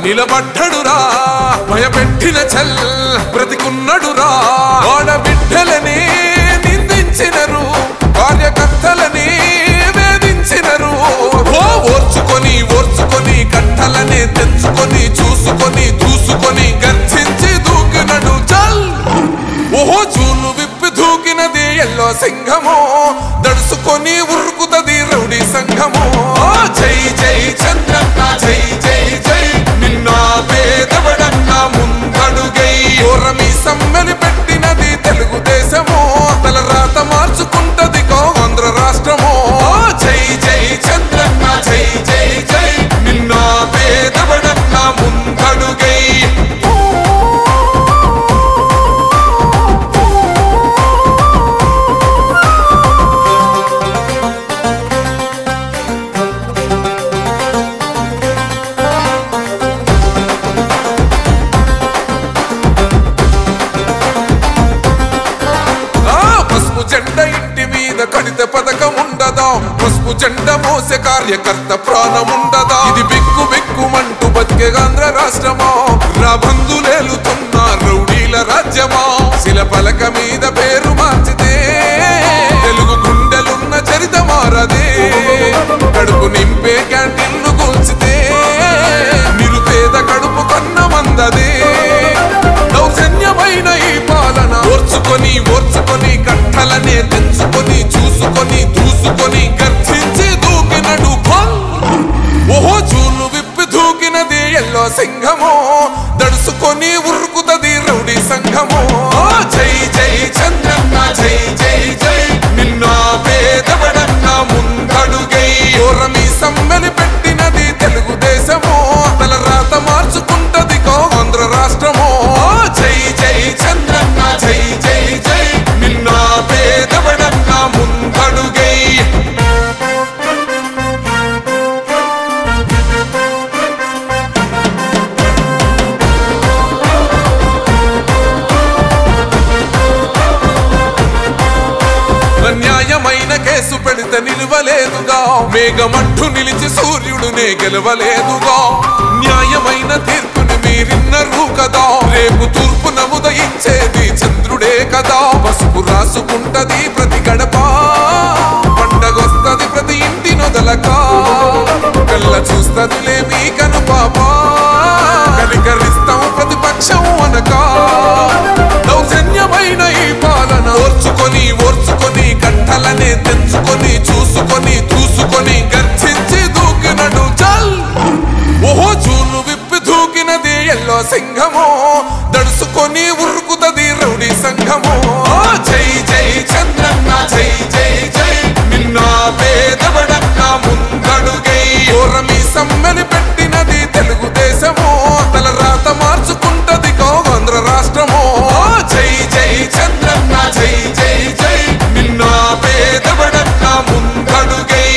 నిలబడ్డడురా భయపెట్టిన చల్ బ్రతికున్నడురా ఆడబిడ్డలని నిందించినరు కార్యకర్తలని వేధించినరు ఓర్చుకొని ఓర్చుకొని కట్టలనే తెంచుకొని చూసుకొని దూసుకొని గర్జించి దూకినడు చల్ ఓహో చూలు విప్పి దూకినది ఎల్లో సింహము దడుసుకొని ఉరుకుతది రౌడీ సంఘము జై జై చంద్రన్న జై జై జై నిన్న పేదవడన్న ముందడుగై ఓరమి సమ్మెలి పెట్టినది తెలుగుదేశము తల రాత మార్చుకుంటది ఆంధ్ర రాష్ట్రము జై జై చంద్రన్న జై జై జై నిన్న పేదవడన్న ముందడుగై జెండ ఇంటి మీద కడిత పథకం ఉండదా పసుపు జెండ మోసే కార్యకర్త ప్రాణముండదా ఇది బిక్కు బిక్కుమంటూ బతికే ఆంధ్ర రాష్ట్రమా రాబందులేలుతున్న రౌడీల రాజ్యమా శిల పలక మీద పేరు మార్చితే తెలుగు గుండెలున్న చరిత మారదే కడుపు నింపే క్యాంటీన్లు కూల్చితే నిరుపేద కడుపు కన్న మందదే దౌర్జన్యమైన ఈ పాలన ఓర్చుకొని ఓర్చుకొని కట్టలనే తెంచుకొని చూసుకొని దూసుకొని గర్జించి దూకినడు ఓహో చూలు విప్పి దూకినది ఎల్లో సింహము దడుసుకొని ఉరుకుతది రౌడీ సంఘము జై జై చంద్రన్న జై జై జై నిన్న పేదవడన్న ముందడుగై ఓరమి సమ్మెలి పెట్టినది తెలుగుదేశము తల రాత మార్చుకుంటది ఆంధ్ర రాష్ట్రము జై జై చంద్రన్న జై జై జై నిన్న పేదవడన్న ముందడుగై న్యాయమైన కేసు పెడితే నిలవలేదుగా మేఘమంటూ నిలిచి సూర్యుడునే గెలవలేదుగా న్యాయమైన తీర్పుని మీరిన్నరు కదా రేపు తూర్పు నముదయించేది చంద్రుడే కదా పసుపు రాసుకుంటది ప్రతి గడప పండగొస్తది ప్రతి ఇంటి నొదలక కళ్ళ చూస్తదిలే మీ కను పాప కలికరిస్తాం ప్రతిపక్షం అనక దౌర్జన్యమైన ఈ పాలన ఓర్చుకొని ఓర్చుకొని కట్టలనే తెంచుకొని చూసుకొని దూసుకొని గర్జించి దూకినడు చల్ ఓహో చూలు విప్పి దూకినది ఎల్లో సింహము దడుసుకొని ఉరుకుతది రౌడీ సంఘము జై జై చంద్రన్న జై జై జై నిన్న పేదవడన్న ముందడుగై ఓరమి సమ్మెలి పెట్టినది తెలుగుదేశము తల రాత మార్చుకుంటది ఆంధ్ర రాష్ట్రము జై జై చంద్రన్న జై జై జై నిన్న పేదవడన్న ముందడుగై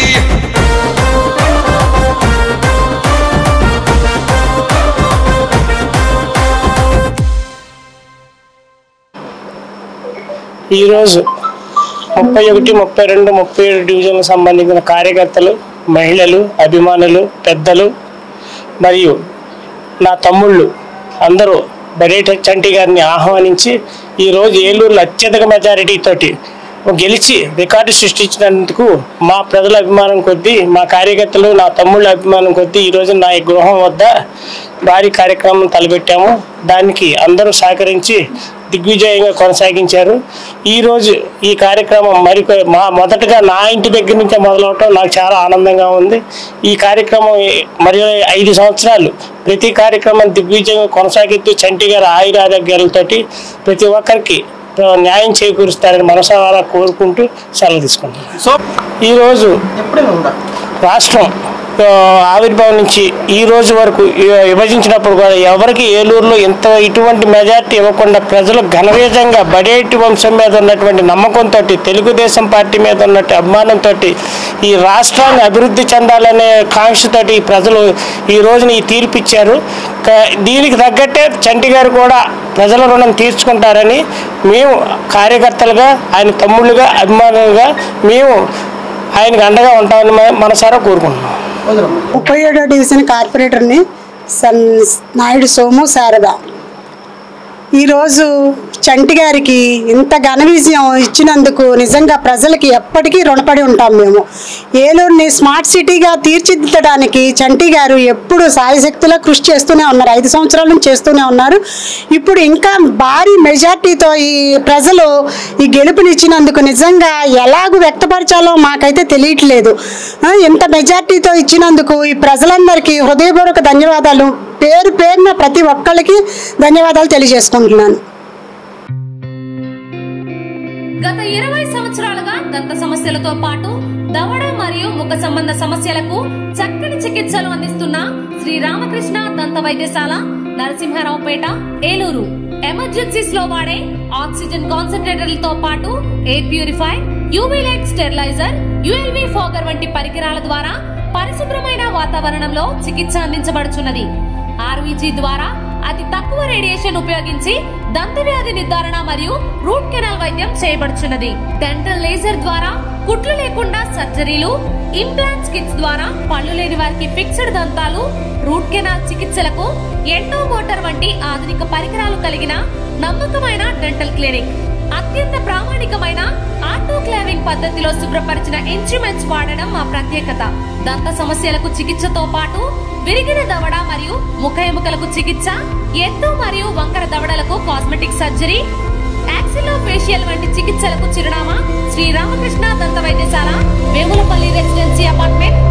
ఈరోజు 31, 32, 37 డివిజన్లకు సంబంధించిన కార్యకర్తలు, మహిళలు, అభిమానులు, పెద్దలు మరియు నా తమ్ముళ్ళు అందరూ బడేటి చంటి గారిని ఆహ్వానించి ఈరోజు ఏలూరులో అత్యధిక మెజారిటీతోటి గెలిచి రికార్డు సృష్టించినందుకు మా ప్రజల అభిమానం కొద్దీ, మా కార్యకర్తలు, నా తమ్ముళ్ళ అభిమానం కొద్దీ ఈరోజు నా గృహం వద్ద భారీ కార్యక్రమం తలపెట్టాము. దానికి అందరూ సహకరించి దిగ్విజయంగా కొనసాగించారు. ఈరోజు ఈ కార్యక్రమం మొదటగా నా ఇంటి దగ్గర నుంచే మొదలవటం నాకు చాలా ఆనందంగా ఉంది. ఈ కార్యక్రమం మరియు 5 సంవత్సరాలు ప్రతి కార్యక్రమం దిగ్విజయంగా కొనసాగిస్తూ చంటి గారి ఆయురారోగ్యాలతోటి ప్రతి ఒక్కరికి న్యాయం చేకూరుస్తారని మనసారా కోరుకుంటూ సెలవు తీసుకుంటున్నాను. సో ఈరోజు రాష్ట్రం ఆవిర్భావం నుంచి ఈ రోజు వరకు విభజించినప్పుడు కూడా ఎవరికి ఏలూరులో ఇటువంటి మెజార్టీ ఇవ్వకుండా ప్రజలు ఘనవేగంగా బడేటి వంశం మీద ఉన్నటువంటి నమ్మకంతో, తెలుగుదేశం పార్టీ మీద ఉన్నట్టు అభిమానంతో, ఈ రాష్ట్రాన్ని అభివృద్ధి చెందాలనే కాంక్షతోటి ప్రజలు ఈ రోజున ఈ తీర్పు ఇచ్చారు. దీనికి తగ్గట్టే చంటి గారు కూడా ప్రజల రుణం తీర్చుకుంటారని మేము కార్యకర్తలుగా, ఆయన తమ్ముళ్ళుగా, అభిమానులుగా మేము ఆయనకు అండగా ఉంటామని మనసారా కోరుకుంటున్నాం. 37వ డివిజన్ కార్పొరేటర్ని నాయుడు సోము శారద. ఈరోజు చంటి గారికి ఇంత ఘన విజయం ఇచ్చినందుకు నిజంగా ప్రజలకి ఎప్పటికీ రుణపడి ఉంటాం మేము. ఏలూరుని స్మార్ట్ సిటీగా తీర్చిదిద్దడానికి చంటి గారు ఎప్పుడు సాయశక్తిలో కృషి చేస్తూనే ఉన్నారు. 5 సంవత్సరాల నుంచి చేస్తూనే ఉన్నారు. ఇప్పుడు ఇంకా భారీ మెజార్టీతో ఈ ప్రజలు ఈ గెలుపునిచ్చినందుకు నిజంగా ఎలాగూ వ్యక్తపరచాలో మాకైతే తెలియట్లేదు. ఇంత మెజార్టీతో ఇచ్చినందుకు ఈ ప్రజలందరికీ హృదయపూర్వక ధన్యవాదాలు. పేరు పేరున ప్రతి ఒక్కరికి ధన్యవాదాలు తెలియజేసుకుంటున్నాను. గత 20 సంవత్సరాలుగా దంత సమస్యలతో పాటు దవడ మరియు ముఖ సంబంధ సమస్యలకు చక్కని చికిత్సలు అందిస్తున్న శ్రీ రామకృష్ణ దంత వైద్యశాల, నరసింహారావుపేట, ఏలూరు. ఎమర్జెన్సీస్ లో వాడే ఆక్సిజన్ కాన్సంట్రేటర్లతో పాటు air purify, UV light steriliser, ULV fogger వంటి పరికరాల ద్వారా పరిశుభ్రమైన వాతావరణంలో చికిత్స అందించబడుచున్నది. ఆర్వీజీ ద్వారా అతి తక్కువ రేడియేషన్ ఉపయోగించి దంత వ్యాధి నిర్ధారణ మరియు రూట్ కెనాల్ వైద్యం చేయబడుచున్నది. డెంటల్ లేజర్ ద్వారా కుట్లు లేకుండా సర్జరీలు, ఇంప్లాంట్స్ కిట్స్ ద్వారా పళ్ళు లేని వారికి ఫిక్స్డ్ దంతాలు, రూట్ కెనాల్ చికిత్సలకు ఎండో మోటార్ వంటి ఆధునిక పరికరాలు కలిగిన నమ్మకమైన డెంటల్ క్లినిక్. అత్యంత ప్రామాణికమైన ఆటోక్లావింగ్ పద్ధతిలో శుభ్రపరిచిన ఇన్స్ట్రుమెంట్స్ వాడడం మా ప్రత్యేకత. దంత సమస్యలకు చికిత్సతో పాటు విరిగిన దవడ మరియు ముఖ ఎముకలకు చికిత్స, ఎత్తు మరియు వంకర దవడలకు కాస్మెటిక్ సర్జరీ, యాక్సిలోఫేషియల్ వంటి చికిత్సలకు చిరునామా శ్రీ రామకృష్ణ దంత వైద్యశాల, వేములపల్లి రెసిడెన్సీ అపార్ట్మెంట్,